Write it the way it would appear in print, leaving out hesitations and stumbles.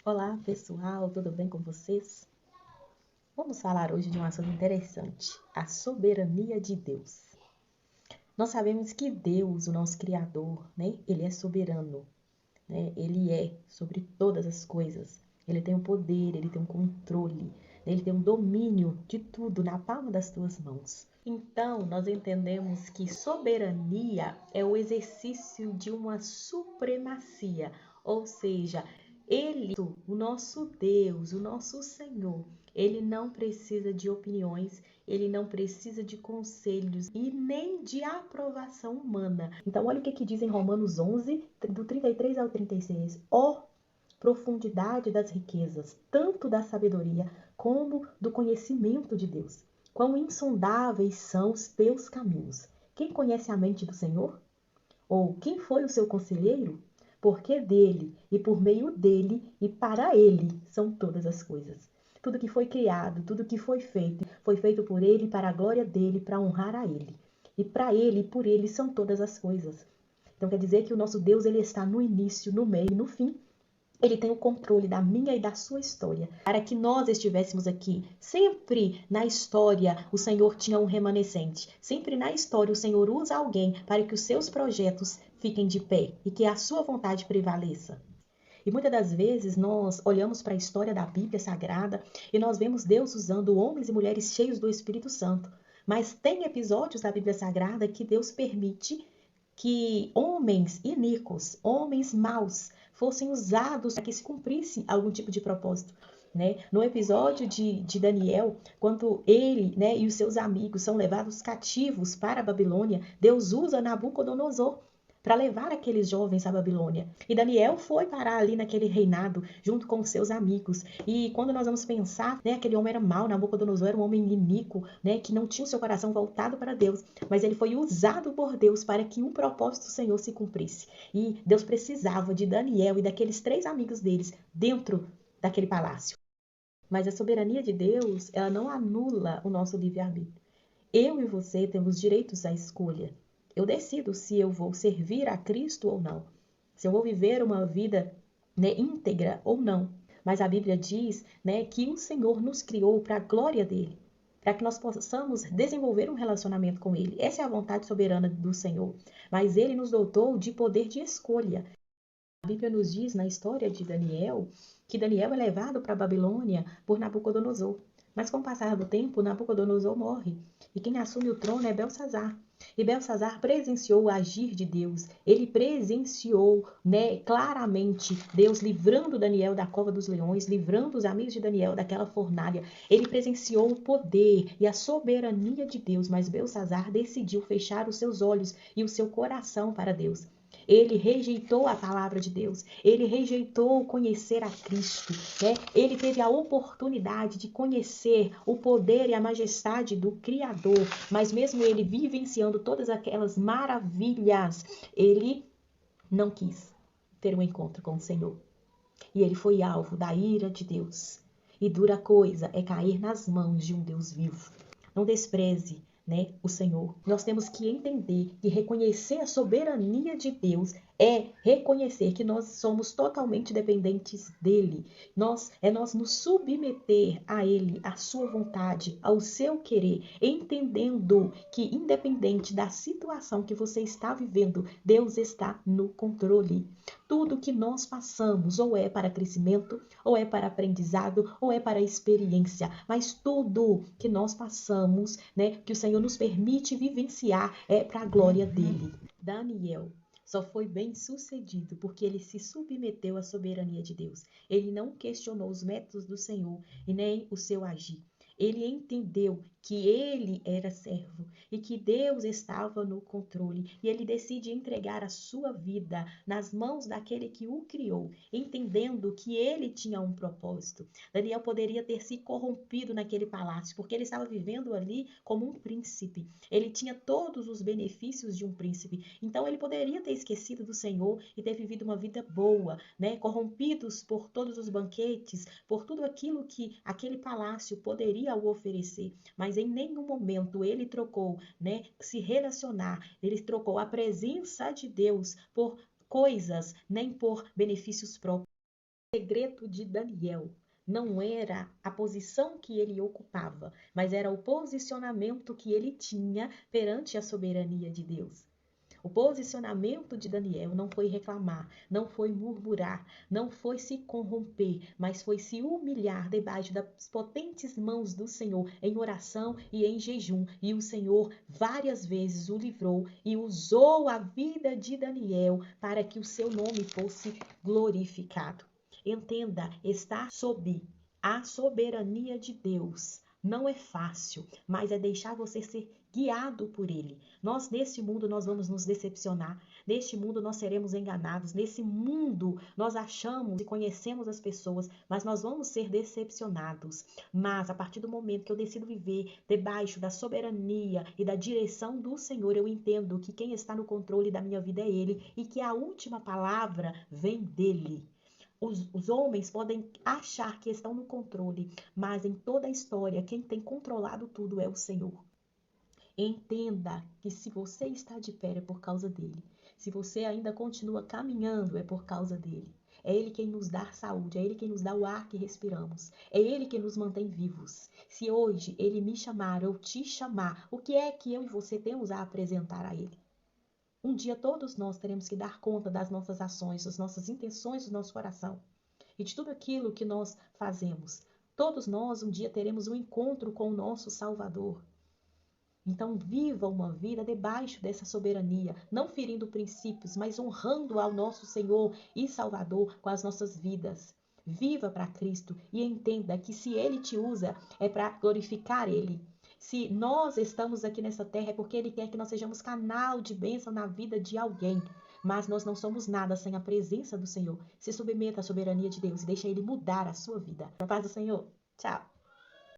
Olá pessoal, tudo bem com vocês? Vamos falar hoje de um assunto interessante, a soberania de Deus. Nós sabemos que Deus, o nosso Criador, Ele é soberano, Ele é sobre todas as coisas. Ele tem o poder, ele tem o controle, ele tem o domínio de tudo na palma das tuas mãos. Então, nós entendemos que soberania é o exercício de uma supremacia, ou seja, ele, o nosso Deus, o nosso Senhor, ele não precisa de opiniões, ele não precisa de conselhos e nem de aprovação humana. Então, olha o que diz em Romanos 11, do 33 ao 36. Ó profundidade das riquezas, tanto da sabedoria como do conhecimento de Deus. Quão insondáveis são os teus caminhos. Quem conhece a mente do Senhor? Ou quem foi o seu conselheiro? Porque dele, e por meio dele, e para ele são todas as coisas. Tudo que foi criado, tudo que foi feito por ele, para a glória dele, para honrar a ele. E para ele e por ele são todas as coisas. Então quer dizer que o nosso Deus ele está no início, no meio e no fim. Ele tem o controle da minha e da sua história. Para que nós estivéssemos aqui, sempre na história o Senhor tinha um remanescente. Sempre na história o Senhor usa alguém para que os seus projetos fiquem de pé e que a sua vontade prevaleça. E muitas das vezes nós olhamos para a história da Bíblia Sagrada e nós vemos Deus usando homens e mulheres cheios do Espírito Santo. Mas tem episódios da Bíblia Sagrada que Deus permite que homens iníquos, homens maus, fossem usados para que se cumprisse algum tipo de propósito. No episódio de Daniel, quando ele e os seus amigos são levados cativos para a Babilônia, Deus usa Nabucodonosor para levar aqueles jovens à Babilônia. E Daniel foi parar ali naquele reinado junto com os seus amigos. E quando nós vamos pensar, aquele homem era mau, Nabucodonosor era um homem iníquo, que não tinha o seu coração voltado para Deus, mas ele foi usado por Deus para que um propósito do Senhor se cumprisse. E Deus precisava de Daniel e daqueles 3 amigos deles dentro daquele palácio. Mas a soberania de Deus, ela não anula o nosso livre-arbítrio. Eu e você temos direitos à escolha. Eu decido se eu vou servir a Cristo ou não. Se eu vou viver uma vida íntegra ou não. Mas a Bíblia diz que o Senhor nos criou para a glória dele. Para que nós possamos desenvolver um relacionamento com ele. Essa é a vontade soberana do Senhor. Mas ele nos dotou de poder de escolha. A Bíblia nos diz na história de Daniel que Daniel é levado para a Babilônia por Nabucodonosor. Mas com o passar do tempo, Nabucodonosor morre. E quem assume o trono é Belsazar. E Belsazar presenciou o agir de Deus. Ele presenciou claramente Deus livrando Daniel da cova dos leões, livrando os amigos de Daniel daquela fornalha. Ele presenciou o poder e a soberania de Deus, mas Belsazar decidiu fechar os seus olhos e o seu coração para Deus. Ele rejeitou a palavra de Deus. Ele rejeitou conhecer a Cristo. Ele teve a oportunidade de conhecer o poder e a majestade do Criador. Mas mesmo ele vivenciando todas aquelas maravilhas, ele não quis ter um encontro com o Senhor. E ele foi alvo da ira de Deus. E dura coisa é cair nas mãos de um Deus vivo. Não despreze o Senhor. Nós temos que entender e reconhecer a soberania de Deus é reconhecer que nós somos totalmente dependentes dele. Nós nos submeter a ele, à sua vontade, ao seu querer, entendendo que independente da situação que você está vivendo, Deus está no controle. Tudo que nós passamos ou é para crescimento, ou é para aprendizado, ou é para experiência, mas tudo que nós passamos, que o Senhor nos permite vivenciar é para a glória dele. Daniel só foi bem sucedido porque ele se submeteu à soberania de Deus. Ele não questionou os métodos do Senhor e nem o seu agir. Ele entendeu que ele era servo e que Deus estava no controle. E ele decide entregar a sua vida nas mãos daquele que o criou, entendendo que ele tinha um propósito. Daniel poderia ter se corrompido naquele palácio, porque ele estava vivendo ali como um príncipe. Ele tinha todos os benefícios de um príncipe. Então ele poderia ter esquecido do Senhor e ter vivido uma vida boa, corrompidos por todos os banquetes, por tudo aquilo que aquele palácio poderia o oferecer. Mas em nenhum momento ele trocou, se relacionar, ele trocou a presença de Deus por coisas, nem por benefícios próprios. segredo de Daniel não era a posição que ele ocupava, mas era o posicionamento que ele tinha perante a soberania de Deus. O posicionamento de Daniel não foi reclamar, não foi murmurar, não foi se corromper, mas foi se humilhar debaixo das potentes mãos do Senhor em oração e em jejum. E o Senhor várias vezes o livrou e usou a vida de Daniel para que o seu nome fosse glorificado. Entenda, estar sob a soberania de Deus não é fácil, mas é deixar você ser guiado por ele. Nós, neste mundo, nós vamos nos decepcionar. Neste mundo, nós seremos enganados. Nesse mundo, nós achamos e conhecemos as pessoas, mas nós vamos ser decepcionados. Mas, a partir do momento que eu decido viver debaixo da soberania e da direção do Senhor, eu entendo que quem está no controle da minha vida é ele e que a última palavra vem dele. Os homens podem achar que estão no controle, mas em toda a história, quem tem controlado tudo é o Senhor. Entenda que se você está de pé é por causa dele. Se você ainda continua caminhando é por causa dele. É ele quem nos dá saúde, é ele quem nos dá o ar que respiramos. É ele quem nos mantém vivos. Se hoje ele me chamar ou te chamar, o que é que eu e você temos a apresentar a ele? Um dia todos nós teremos que dar conta das nossas ações, das nossas intenções do nosso coração e de tudo aquilo que nós fazemos. Todos nós um dia teremos um encontro com o nosso Salvador. Então viva uma vida debaixo dessa soberania, não ferindo princípios, mas honrando ao nosso Senhor e Salvador com as nossas vidas. Viva para Cristo e entenda que se Ele te usa é para glorificar Ele. Se nós estamos aqui nessa terra é porque Ele quer que nós sejamos canal de bênção na vida de alguém. Mas nós não somos nada sem a presença do Senhor. Se submeta à soberania de Deus e deixa Ele mudar a sua vida. Na paz do Senhor. Tchau.